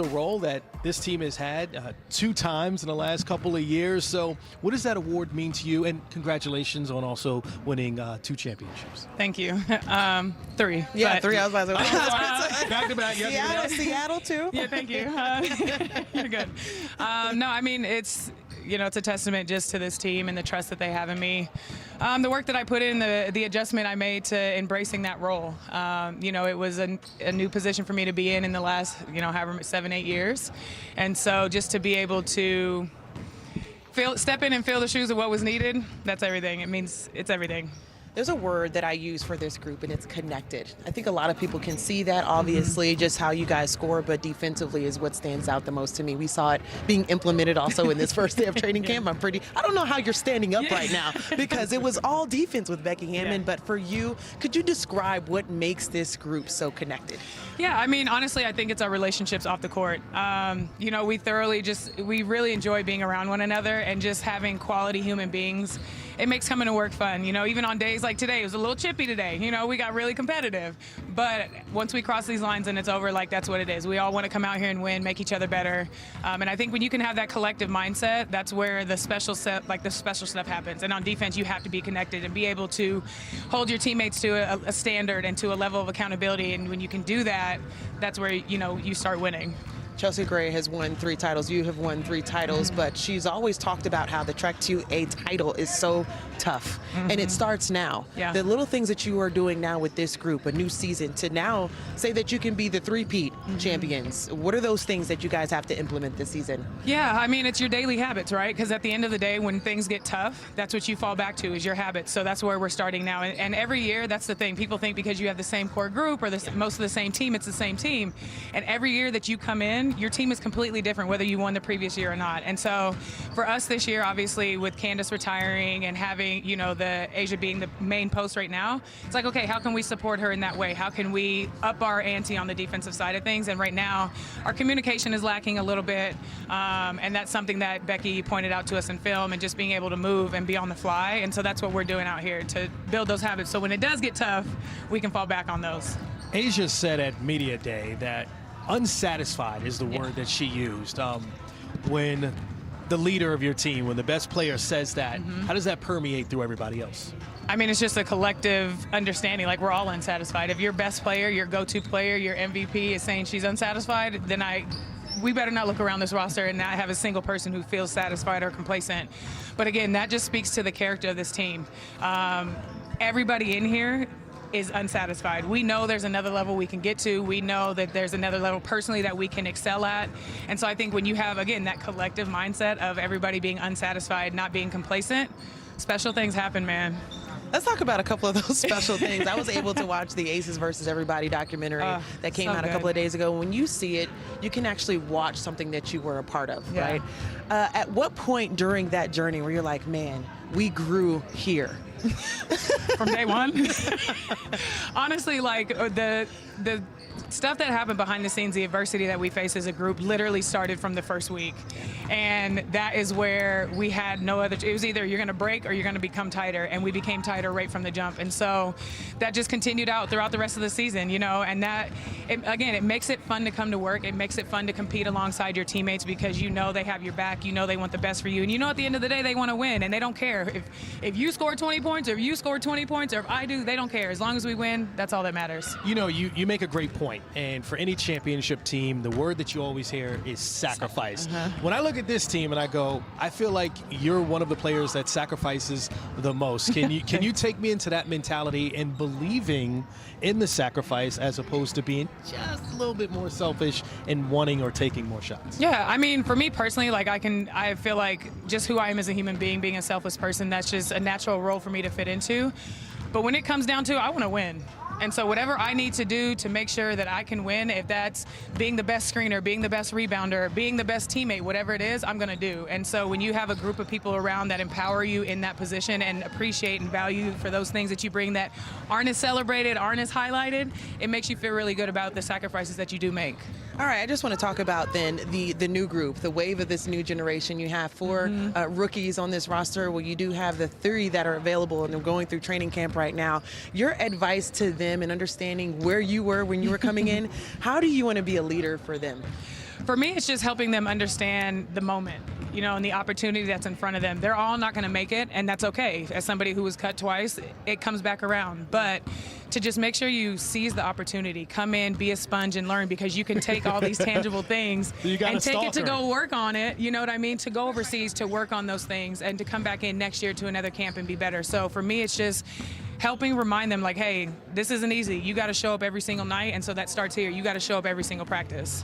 The role that this team has had 2 times in the last couple of years. So what does that award mean to you? And congratulations on also winning 2 championships. Thank you. 3. Yeah, but, 3. I was about to Back to back. Seattle too. Yeah, thank you. You're good. No, I mean, it's a testament just to this team and the trust that they have in me. The work that I put in, the adjustment I made to embracing that role. It was a new position for me to be in the last, however 7-8 years. And so just to be able to step in and fill the shoes of what was needed, that's everything. It means it's everything. There's a word that I use for this group, and it's connected. I think a lot of people can see that, obviously, just how you guys score, but defensively is what stands out the most to me. We saw it being implemented also in this first day of training camp. I don't know how you're standing up right now, because it was all defense with Becky Hammond, but for you, could you describe what makes this group so connected? Yeah, I mean, honestly, I think it's our relationships off the court. We really enjoy being around one another and just having quality human beings. It makes coming to work fun. Even on days like today, it was a little chippy today. We got really competitive. But once we cross these lines and it's over, that's what it is. We all want to come out here and win, make each other better. And I think when you can have that collective mindset, that's where the special stuff happens. And on defense, you have to be connected and be able to hold your teammates to a standard and to a level of accountability. And when you can do that, that's where, you start winning. Chelsea Gray has won 3 titles. You have won 3 titles, but she's always talked about how the Track 2A title is so tough, and it starts now. Yeah. The little things that you are doing now with this group, a new season, to now say that you can be the 3-peat champions. What are those things that you guys have to implement this season? Yeah, I mean, it's your daily habits, right? Because at the end of the day, when things get tough, that's what you fall back to is your habits. So that's where we're starting now. And every year, that's the thing. People think because you have the same core group or most of the same team, it's the same team. And every year that you come in, your team is completely different whether you won the previous year or not. And so for us this year, obviously with Candace retiring and having, the Asia being the main post right now, it's like, okay, how can we support her in that way? How can we up our ante on the defensive side of things? And right now, our communication is lacking a little bit. And that's something that Becky pointed out to us in film, and just being able to move and be on the fly. And so that's what we're doing out here to build those habits. So when it does get tough, we can fall back on those. Asia said at Media Day that unsatisfied is the word that she used. When the leader of your team, when the best player says that, how does that permeate through everybody else? I mean, it's just a collective understanding. We're all unsatisfied. If your best player, your go-to player, your MVP is saying she's unsatisfied, then we better not look around this roster and not have a single person who feels satisfied or complacent. But again, that just speaks to the character of this team. Everybody in here is unsatisfied. We know there's another level we can get to. We know that there's another level personally that we can excel at. And so I think when you have, again, that collective mindset of everybody being unsatisfied, not being complacent, special things happen, man. Let's talk about a couple of those special things. I was able to watch the Aces versus Everybody documentary that came out a couple of days ago. When you see it, you can actually watch something that you were a part of, right? At what point during that journey where you're like, man, we grew here? From day one? Honestly, the stuff that happened behind the scenes, the adversity that we face as a group literally started from the first week. And that is where we had no other, it was either you're going to break or you're going to become tighter, and we became tighter right from the jump. And so that just continued out throughout the rest of the season, and that, it makes it fun to come to work. It makes it fun to compete alongside your teammates because they have your back, they want the best for you, and at the end of the day they want to win, and they don't care if you score 20 points or if you score 20 points or if I do, they don't care. As long as we win, that's all that matters. You make a great point, and for any championship team, the word that you always hear is sacrifice. When I look at this team and I go, I feel like you're one of the players that sacrifices the most. Can you take me into that mentality and believing in the sacrifice as opposed to being just a little bit more selfish and wanting or taking more shots? Yeah, I mean, for me personally, I feel like just who I am as a human being, being a selfless person, that's just a natural role for me to fit into. But when it comes down to, I want to win. And so whatever I need to do to make sure that I can win, if that's being the best screener, being the best rebounder, being the best teammate, whatever it is, I'm going to do. And so when you have a group of people around that empower you in that position and appreciate and value for those things that you bring that aren't as celebrated, aren't as highlighted, it makes you feel really good about the sacrifices that you do make. All right, I just want to talk about then the new group, the wave of this new generation. You have 4 rookies on this roster. Well, you do have the 3 that are available and are going through training camp right now. Your advice to them and understanding where you were when you were coming in, how do you want to be a leader for them? For me, it's just helping them understand the moment, you know, and the opportunity that's in front of them. They're all not going to make it, and that's okay. As somebody who was cut twice, it comes back around. But to just make sure you seize the opportunity, come in, be a sponge, and learn, because you can take all these tangible things and take it to go work on it, you know what I mean, to go overseas to work on those things and to come back in next year to another camp and be better. So for me, it's just helping remind them, like, hey, this isn't easy. You got to show up every single night, and so that starts here. You got to show up every single practice.